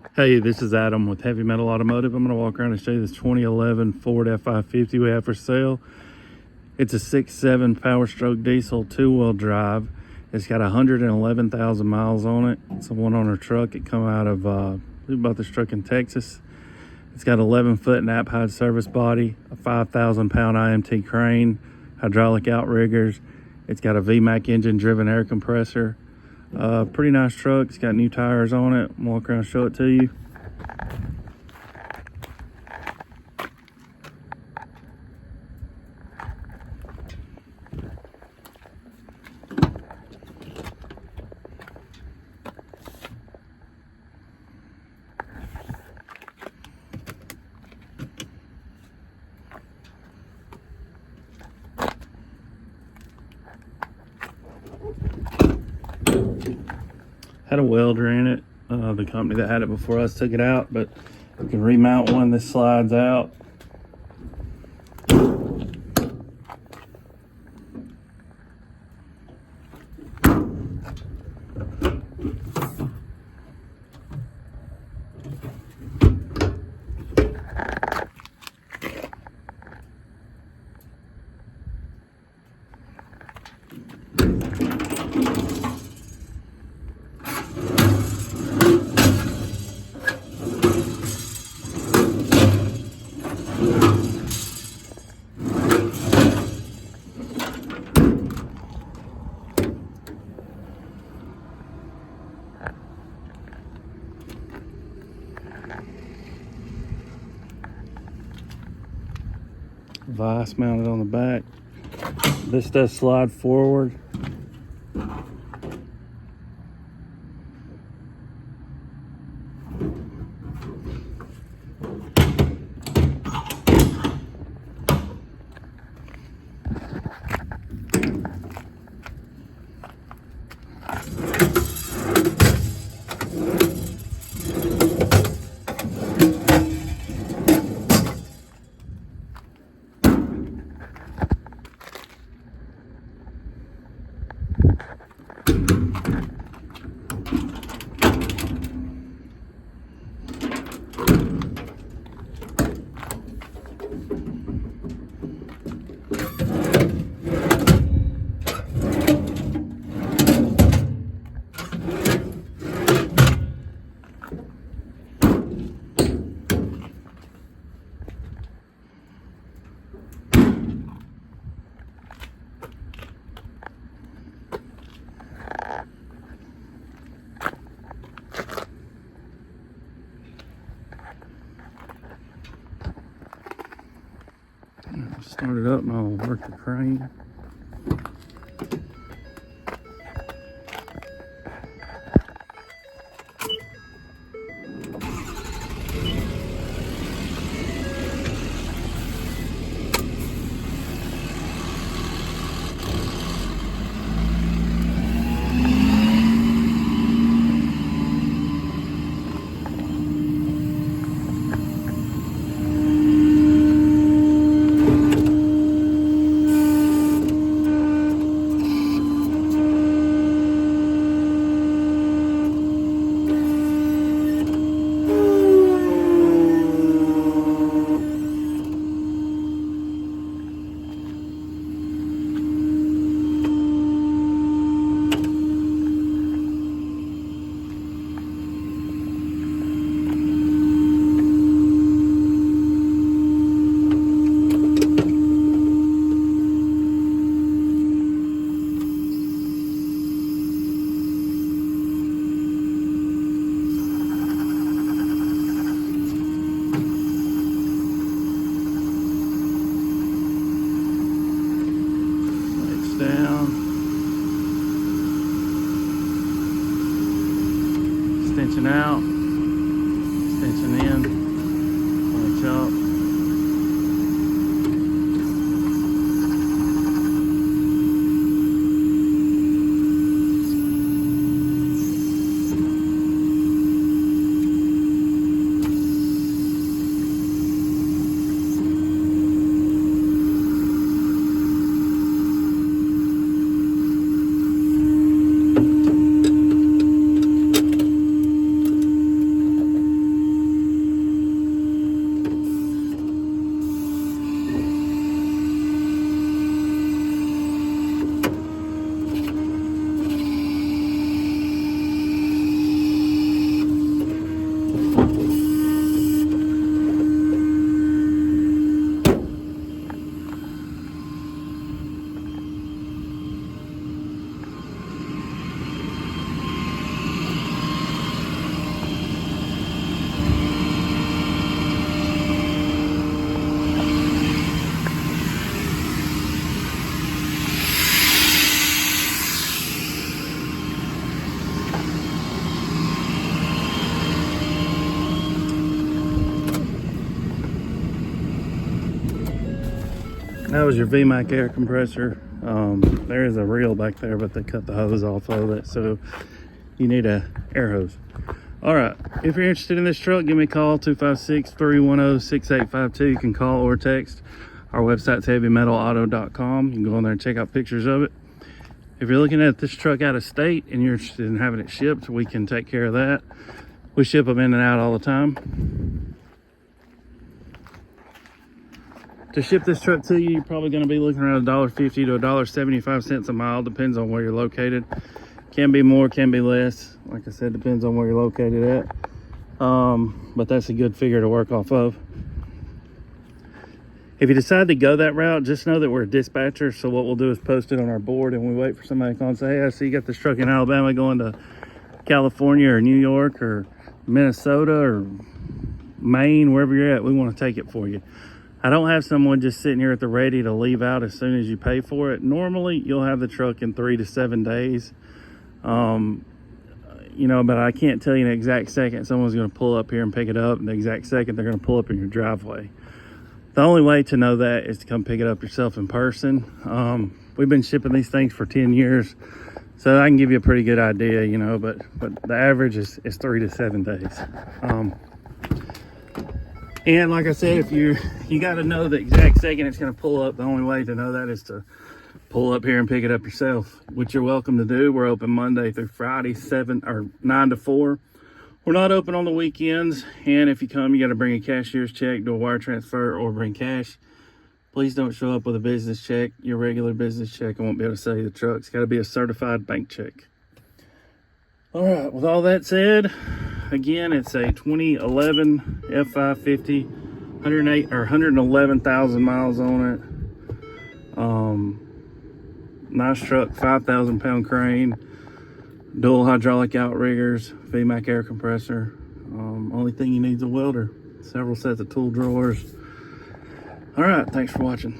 Hey, this is Adam with Heavy Metal Automotive. I'm going to walk around and show you this 2011 Ford F550 we have for sale. It's a 6.7 Power Stroke diesel, two-wheel drive. It's got 111,000 miles on it. It's a one-owner truck. It come out of, we bought this truck in Texas. It's got 11-foot nap hide service body, a 5,000-pound IMT crane, hydraulic outriggers. It's got a VMAC engine-driven air compressor. Pretty nice truck. It's got new tires on it. I'll walk around and show it to you. Had a welder in it. The company that had it before us took it out, but you can remount one. This slides out. Vise mounted on the back. This does slide forward. Start it up and I'll work the crane. Down, extension out, extension in, punch up. That was your VMAC air compressor. There is a reel back there, but they cut the hose off of it, so you need a air hose. All right, if you're interested in this truck, give me a call, 256-310-6852. You can call or text. Our website's heavymetalauto.com. You can go on there and check out pictures of it. If you're looking at this truck out of state and you're interested in having it shipped, we can take care of that. We ship them in and out all the time. To ship this truck to you, you're probably going to be looking around $1.50 to $1.75 a mile. Depends on where you're located. Can be more, can be less. Like I said, depends on where you're located at. But that's a good figure to work off of. If you decide to go that route, just know that we're a dispatcher. So what we'll do is post it on our board, and we wait for somebody to call and say, hey, I see you got this truck in Alabama going to California or New York or Minnesota or Maine, wherever you're at. We want to take it for you. I don't have someone just sitting here at the ready to leave out as soon as you pay for it. Normally, you'll have the truck in 3 to 7 days. You know, but I can't tell you in the exact second someone's going to pull up here and pick it up, and the exact second they're going to pull up in your driveway. The only way to know that is to come pick it up yourself in person. We've been shipping these things for 10 years, so I can give you a pretty good idea, you know, but the average is 3 to 7 days. And like I said, if you got to know the exact second it's going to pull up, the only way to know that is to pull up here and pick it up yourself, which you're welcome to do. We're open Monday through Friday, 9 to 4. We're not open on the weekends, and if you come, you got to bring a cashier's check, do a wire transfer, or bring cash. Please don't show up with a business check. Your regular business check, I won't be able to sell you the truck. It's got to be a certified bank check. All right, with all that said, again, it's a 2011 F550, 111,000 miles on it. Nice truck, 5,000-pound crane, dual hydraulic outriggers, VMAC air compressor. Only thing you need is a welder, several sets of tool drawers. All right, thanks for watching.